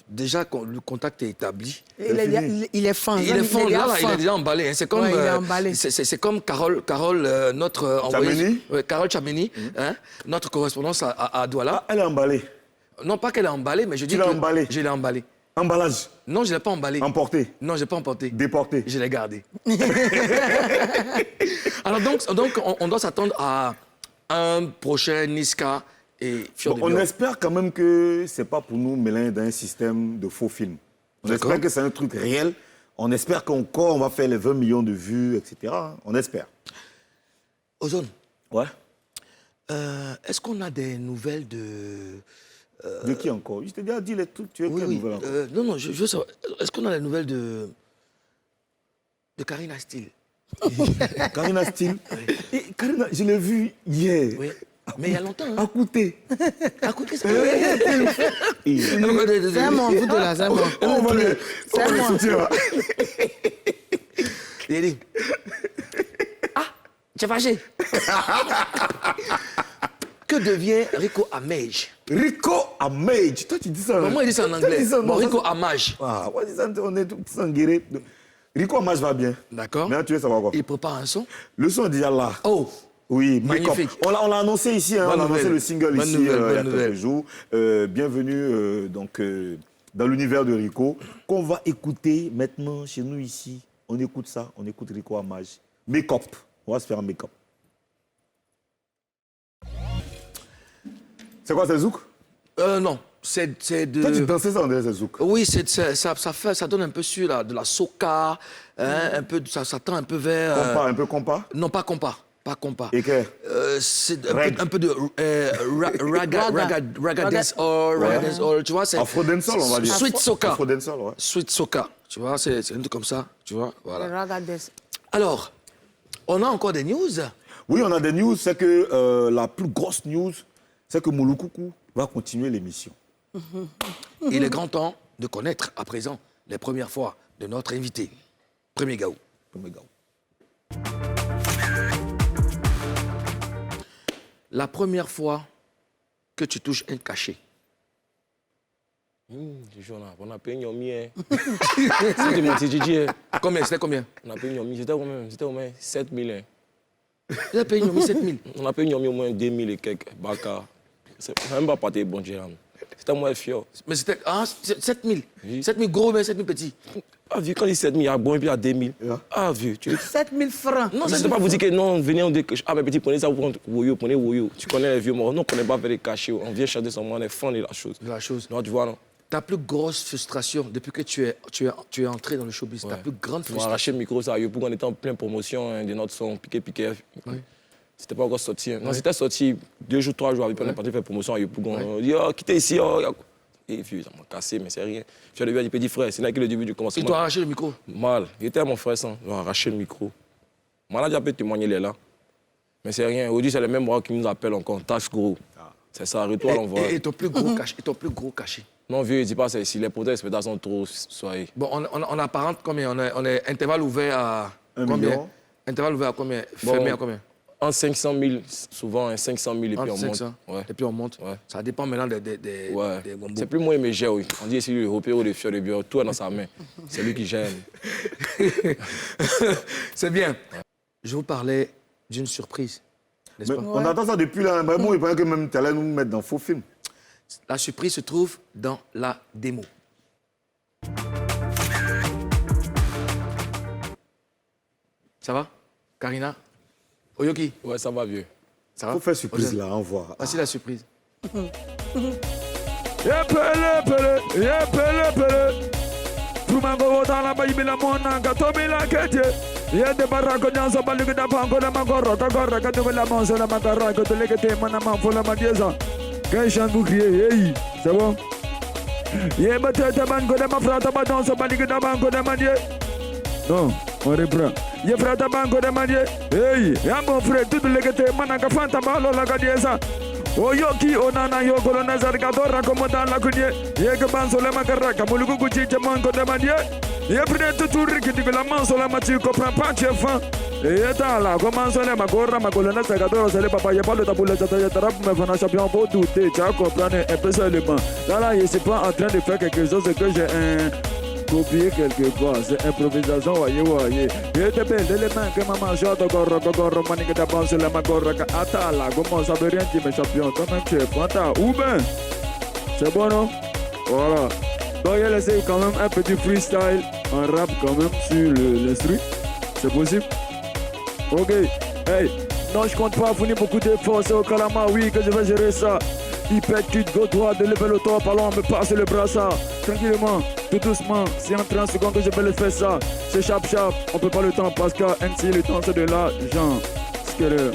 déjà, le contact est établi. Il est fan. Il est fan, il est déjà emballé. Hein. C'est comme, il est emballé. C'est comme Carole notre envoyée. Carole Chameni, hein, notre correspondance à Douala. Ah, elle est emballée. Non, pas qu'elle est emballée, mais je dis tu l'as emballée. Je l'ai emballée. Emballage. Non, je ne l'ai pas emballé. Emporté. Non, je ne l'ai pas emporté. Déporté. Je l'ai gardé. Alors donc on doit s'attendre à un prochain Niska et Fior de On Bior. espère quand même que ce n'est pas pour nous mêler dans un système de faux films. On espère que c'est un truc réel. On espère qu'encore on va faire les 20 millions de vues, etc. On espère. Ozone. Ouais. Est-ce qu'on a des nouvelles de... De qui encore? Je t'ai déjà dit les trucs. Tu veux quelles nouvelles encore? Non, je veux savoir. Est-ce qu'on a des nouvelles de Karina Steele? Karina Steele. Et Karina, je l'ai vue hier. Oui. Mais il y a longtemps. Hein. À Kouté. À Kouté, c'est C'est mon vous de là, c'est moi. On va le soutien. Il a dit, ah, tu es fâché. Que devient Rico Amage? Rico Amage. Toi, tu dis ça. Moi, il dit ça en anglais. Bon, Rico Amage. Ah, on est tous sanguérés. Rico Amage va bien. D'accord. Mais tu veux savoir quoi? Il prépare un son. Le son est déjà là. Oh. Oui, magnifique. On l'a annoncé ici, hein, on a annoncé le single bonne ici nouvelle, il y a quelques jours. Bienvenue dans l'univers de Rico, qu'on va écouter maintenant chez nous ici. On écoute ça, on écoute Rico Amage. Make-up, on va se faire un make-up. C'est quoi, c'est zouk? Non, c'est de... Toi, tu dansais ça, on dirait c'est zouk. Oui, ça donne un peu sur de la soca, hein, un peu, ça tend un peu vers... Compas, un peu compas? Non, pas compas. Pas compas. Et que? C'est un peu de raga dancehall, tu vois. Afro dancehall, on va dire. Sweet soca. Afro dancehall, ouais. Sweet soca, tu vois, c'est un truc comme ça, tu vois, voilà. Raga dancehall. Alors, on a encore des news? Oui, on a des news. C'est que la plus grosse news, c'est que Mouloukoukou va continuer l'émission. Il est grand temps de connaître à présent les premières fois de notre invité. Premier Gaou. La première fois que tu touches un cachet. On a payé Nyomi. C'était mon TGG. Combien? C'était combien? On a payé Nyomi. C'était au moins 7 000. Tu as payé Nyomi 7 000? On a payé Nyomi au moins 2 000 et quelques. Baka. C'est même pas parti bon Dieu. C'était moi fier. Mais c'était 7 000. Oui. 7 000 gros, mais 7 000 petits. Ah, vu, quand il dit 7 000, il y a bon et puis il y a 2 000. Yeah. Ah, vu. 7 000 francs. Non, c'est pas vous dire que non, venez, on dit que. Ah, mais petit, prenez ça, vous prenez Woyo, prenez Woyo. Tu connais les vieux morts. Non, on ne connaît pas faire des cachets. On vient chanter son moment, on est fan de la chose. De la chose. Non, tu vois, non. Ta plus grosse frustration depuis que tu es entré dans le showbiz, ta plus grande frustration. On a arraché le micro, ça, pour qu'on était en pleine promotion de notre son, piqué. Oui. C'était pas encore sorti. Non, c'était sorti 2 jours, 3 jours, avec on est parti faire promotion à Yopougon. On dit, oh, quittez ici, oh. Et puis, ça m'a cassé, mais c'est rien. Je lui ai dit, petit frère, c'est là que le début du commencement. Il t'a arraché le micro? Mal. Il était mon frère, ça. Il a arraché le micro. Moi, là, j'ai pu témoigner, il est là. Mais c'est rien. Aujourd'hui, c'est le même bras qui nous appelle encore. Tâche gros. C'est ça, retour à l'envoi. Et ton plus gros cachet? Et ton plus gros cachet? Non, vieux, il dit pas ça ici. Les protèges, les sont trop soyez. Bon, on apparente combien? On est intervalle ouvert à 1 combien? million. Intervalle ouvert à combien? Fermé à combien? En 500 000, souvent, 500 000 et puis on 500. monte. Ouais. Et puis on monte. Ouais. Ça dépend maintenant des gombos. C'est plus moi mais gère, oui. On dit ici le Européen ou le fier de bio, tout est dans sa main. C'est lui qui gère. C'est bien. Je vous parlais d'une surprise, n'est-ce pas? On attend ça depuis là. Mais bon, il paraît que même tu allais nous mettre dans faux film. La surprise se trouve dans la démo. Ça va, Karina? Oyoki? Ouais, ça va, vieux. Ça va? Faut faire surprise là, on voit. Voici la surprise. C'est bon? Non, on reprend. Ye frata banco de madie. Hey, yambo frère tout le gete manaka fanta balo la gadiesa. Oyoki onana yo kolona zargadora como dans la kunye. Ye que banso le makaraka mulugu kuchi manco de madie. Ye frère tout riki de la manso la mati comprend pas tu es fan. Et attends là, comment ça ma gorra, ma colonne, c'est gâteau, c'est le papa, y'a pas le tabou, le tarap, mais on a champion pour douter, tu as compris un peu seulement. Là, je suis pas en train de faire quelque chose que j'ai copié quelque part, c'est improvisation, voyez. Je te belle les mains que maman chante, gorro, manique d'abord sur la magorra, attends là, comment ça veut rien dire, mes champions, quand même, tu es fanta, ou ben, c'est bon, non? Voilà. Donc, il a laissé quand même un petit freestyle, un rap quand même sur l'instru, c'est possible? Ok, hey, non, je compte pas fournir beaucoup d'efforts, c'est au Kalama, oui, que je vais gérer ça. Il pète, tu te go droit, de lever le top, allons me passer le brassard. Tranquillement, tout doucement, c'est en 30 secondes que je vais le faire ça. C'est chap, on peut pas le temps parce que NC, le temps c'est de l'argent.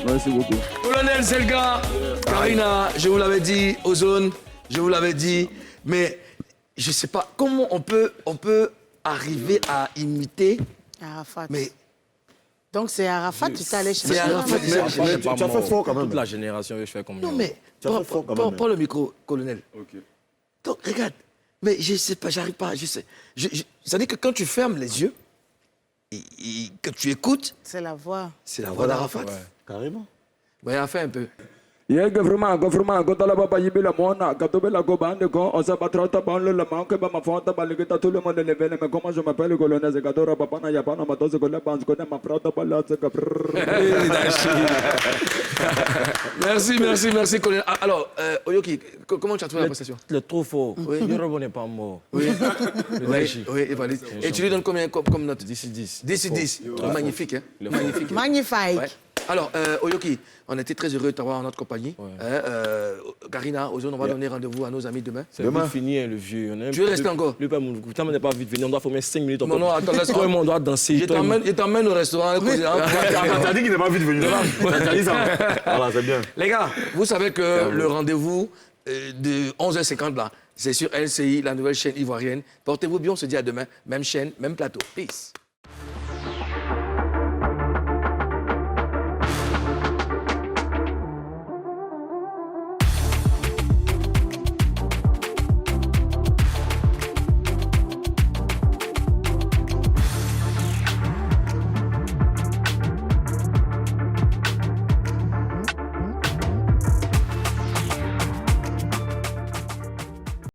Merci beaucoup. Colonel Zelga, Karina, je vous l'avais dit, Ozone, je vous l'avais dit, mais je sais pas, comment on peut arriver à imiter Arafat. Mais donc c'est Arafat, tu t'es allé chercher. C'est Arafat, tu as fait fort quand même. Toute la génération, je fais comme non, mais prends le micro, colonel. Ok. Donc, regarde, mais je sais pas, j'arrive pas, je sais. Ça dit que quand tu fermes les yeux, et que tu écoutes... C'est la voix. C'est la voix d'Arafat. Ouais. Carrément. Ouais, enfin un peu. Yeah, gouvernement, quand la papa yibi la mona, quand on la gobande, quand on s'est battu dans le lama, que ma fonte, que tout le monde est levé, mais comment je m'appelle le colonel Zekadora, papa n'a pas ma dose de la bande, connaît ma prata, pas Merci, colonel. Alors, Oyoki, comment tu as trouvé la prestation? Le trop fort. Oui, Yorobo n'est pas mort. Oui. Oui, et tu lui donnes combien comme note? 10/10. 10/10. Magnifique, hein? Magnifique. Magnifique. Ouais. Alors, Oyoki, on était très heureux de t'avoir en notre compagnie. Ouais. Karina, Ozone, on va donner rendez-vous à nos amis demain. C'est fini, hein, le vieux. Tu veux rester encore? Le on n'est pas vite venu, on doit former 5 minutes. Non, attends, laisse-moi. On doit danser. Il t'emmène au restaurant. T'as dit qu'il n'est pas vite venu. T'as dit ça. Voilà, c'est bien. Les gars, vous savez que le rendez-vous de 11h50 là, c'est sur LCI, la nouvelle chaîne ivoirienne. Portez-vous bien, on se dit à demain. Même chaîne, même plateau. Peace.